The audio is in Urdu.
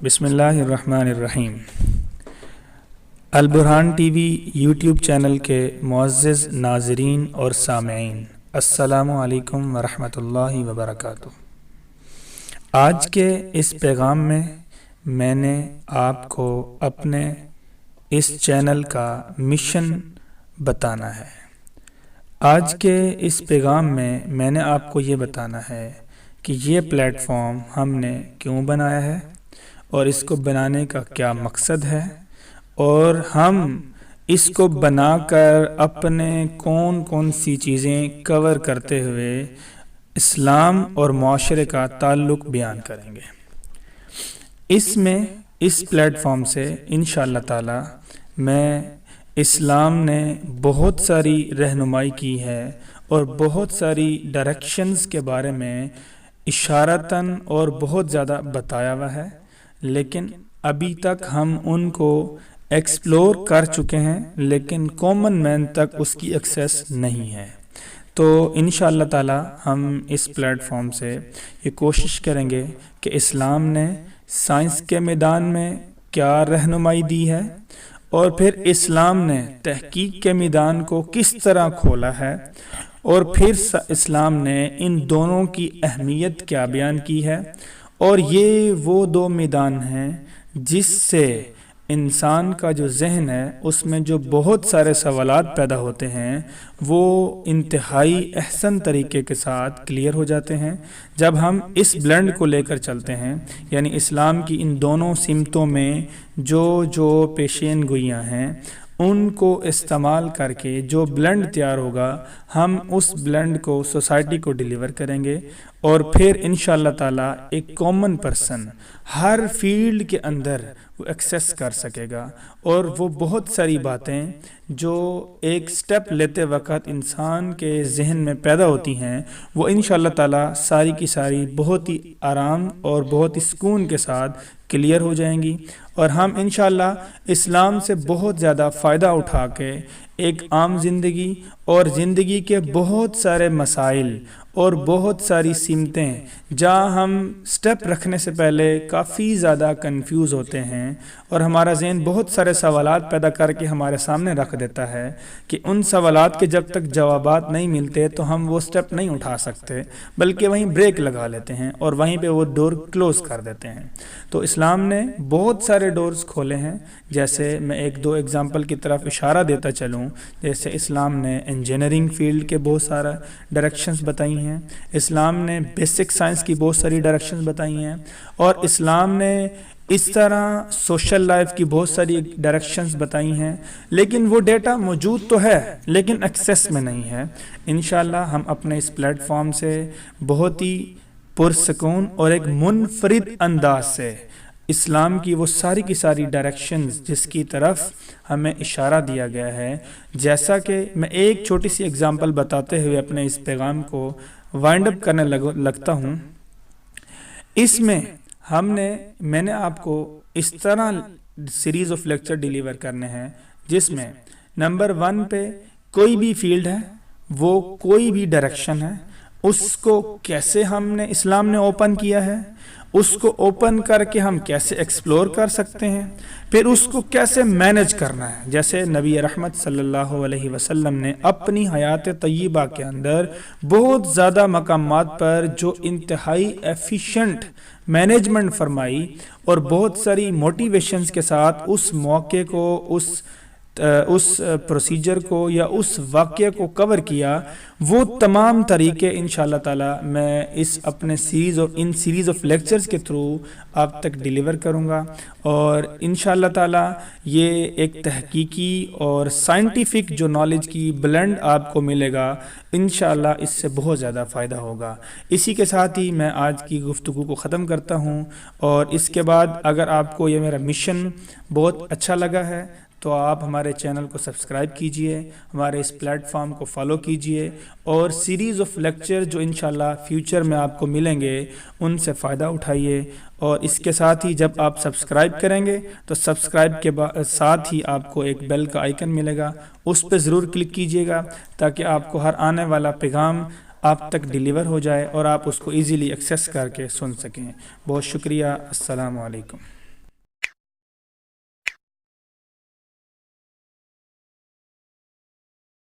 بسم اللہ الرحمن الرحیم۔ Al Burhan T V YouTube channel کے معزز ناظرین اور سامعین، السلام علیکم ورحمۃ اللہ وبرکاتہ۔ آج کے اس پیغام میں نے آپ کو اپنے اس چینل کا مشن بتانا ہے۔ آج کے اس پیغام میں نے آپ کو یہ بتانا ہے کہ یہ پلیٹ فارم ہم نے کیوں بنایا ہے اور اس کو بنانے کا کیا مقصد ہے، اور ہم اس کو بنا کر اپنے کون سی چیزیں کور کرتے ہوئے اسلام اور معاشرے کا تعلق بیان کریں گے۔ اس پلیٹ فارم سے انشاءاللہ تعالی میں اسلام نے بہت ساری رہنمائی کی ہے اور بہت ساری ڈائریکشنز کے بارے میں اشارتاً اور بہت زیادہ بتایا ہوا ہے، لیکن ابھی تک ہم ان کو ایکسپلور کر چکے ہیں، لیکن کامن مین تک اس کی ایکسیس نہیں ہے۔ تو انشاءاللہ تعالی ہم اس پلیٹ فارم سے یہ کوشش کریں گے کہ اسلام نے سائنس کے میدان میں کیا رہنمائی دی ہے، اور پھر اسلام نے تحقیق کے میدان کو کس طرح کھولا ہے، اور پھر اسلام نے ان دونوں کی اہمیت کیا بیان کی ہے، اور یہ وہ دو میدان ہیں جس سے انسان کا جو ذہن ہے اس میں جو بہت سارے سوالات پیدا ہوتے ہیں وہ انتہائی احسن طریقے کے ساتھ کلیئر ہو جاتے ہیں جب ہم اس بلینڈ کو لے کر چلتے ہیں، یعنی اسلام کی ان دونوں سمتوں میں جو پیشین گوئیاں ہیں ان کو استعمال کر کے جو بلینڈ تیار ہوگا، ہم اس بلینڈ کو سوسائٹی کو ڈیلیور کریں گے، اور پھر انشاءاللہ تعالی ایک کامن پرسن ہر فیلڈ کے اندر وہ ایکسیس کر سکے گا، اور وہ بہت ساری باتیں جو ایک سٹیپ لیتے وقت انسان کے ذہن میں پیدا ہوتی ہیں وہ انشاءاللہ تعالی ساری کی ساری بہت ہی آرام اور بہت ہی سکون کے ساتھ کلیئر ہو جائیں گی، اور ہم انشاءاللہ اسلام سے بہت زیادہ فائدہ اٹھا کے ایک عام زندگی اور زندگی کے بہت سارے مسائل اور بہت ساری سمتیں جہاں ہم سٹیپ رکھنے سے پہلے کافی زیادہ کنفیوز ہوتے ہیں اور ہمارا ذہن بہت سارے سوالات پیدا کر کے ہمارے سامنے رکھ دیتا ہے کہ ان سوالات کے جب تک جوابات نہیں ملتے تو ہم وہ سٹیپ نہیں اٹھا سکتے، بلکہ وہیں بریک لگا لیتے ہیں اور وہیں پہ وہ ڈور کلوز کر دیتے ہیں۔ تو اسلام نے بہت سارے ڈورز کھولے ہیں، جیسے میں ایک دو ایگزامپل کی طرف اشارہ دیتا چلوں، جیسے اسلام نے انجینئرنگ فیلڈ کے بہت سارا ڈائریکشنز بتائی ہیں، اسلام نے بیسک سائنس کی بہت ساری ڈائریکشنز بتائی ہیں، اور اسلام نے اس طرح سوشل لائف کی بہت ساری ڈائریکشنز بتائی ہیں، لیکن وہ ڈیٹا موجود تو ہے لیکن ایکسیس میں نہیں ہے۔ انشاءاللہ ہم اپنے اس پلیٹ فارم سے بہت ہی پرسکون اور ایک منفرد انداز سے اسلام کی وہ ساری کی ساری ڈائریکشنز جس کی طرف ہمیں اشارہ دیا گیا ہے، جیسا کہ میں ایک چھوٹی سی ایگزامپل بتاتے ہوئے اپنے اس پیغام کو وائنڈ اپ کرنے لگتا ہوں۔ اس میں میں نے آپ کو اس طرح سیریز آف لیکچر ڈیلیور کرنے ہیں جس میں نمبر 1 پہ کوئی بھی فیلڈ ہے، وہ کوئی بھی ڈائریکشن ہے، اس کو کیسے اسلام نے اوپن کیا ہے، اس کو اوپن کر کے ہم کیسے ایکسپلور کر سکتے ہیں، پھر اس کو کیسے مینج کرنا ہے، جیسے نبی رحمت صلی اللہ علیہ وسلم نے اپنی حیات طیبہ کے اندر بہت زیادہ مقامات پر جو انتہائی ایفیشنٹ مینجمنٹ فرمائی اور بہت ساری موٹیویشنز کے ساتھ اس موقع کو، اس پروسیجر کو یا اس واقعے کو کور کیا، وہ تمام طریقے انشاءاللہ تعالی میں اپنے سیریز آف لیکچرز کے تھرو آپ تک ڈیلیور کروں گا، اور انشاءاللہ تعالی یہ ایک تحقیقی اور سائنٹیفک جو نالج کی بلینڈ آپ کو ملے گا، انشاءاللہ اس سے بہت زیادہ فائدہ ہوگا۔ اسی کے ساتھ ہی میں آج کی گفتگو کو ختم کرتا ہوں، اور اس کے بعد اگر آپ کو یہ میرا مشن بہت اچھا لگا ہے تو آپ ہمارے چینل کو سبسکرائب کیجئے، ہمارے اس پلیٹ فارم کو فالو کیجئے، اور سیریز آف لیکچر جو انشاءاللہ فیوچر میں آپ کو ملیں گے ان سے فائدہ اٹھائیے، اور اس کے ساتھ ہی جب آپ سبسکرائب کریں گے تو سبسکرائب کے ساتھ ہی آپ کو ایک بیل کا آئیکن ملے گا، اس پہ ضرور کلک کیجئے گا تاکہ آپ کو ہر آنے والا پیغام آپ تک ڈیلیور ہو جائے اور آپ اس کو ایزیلی ایکسیس کر کے سن سکیں۔ بہت شکریہ، السلام علیکم۔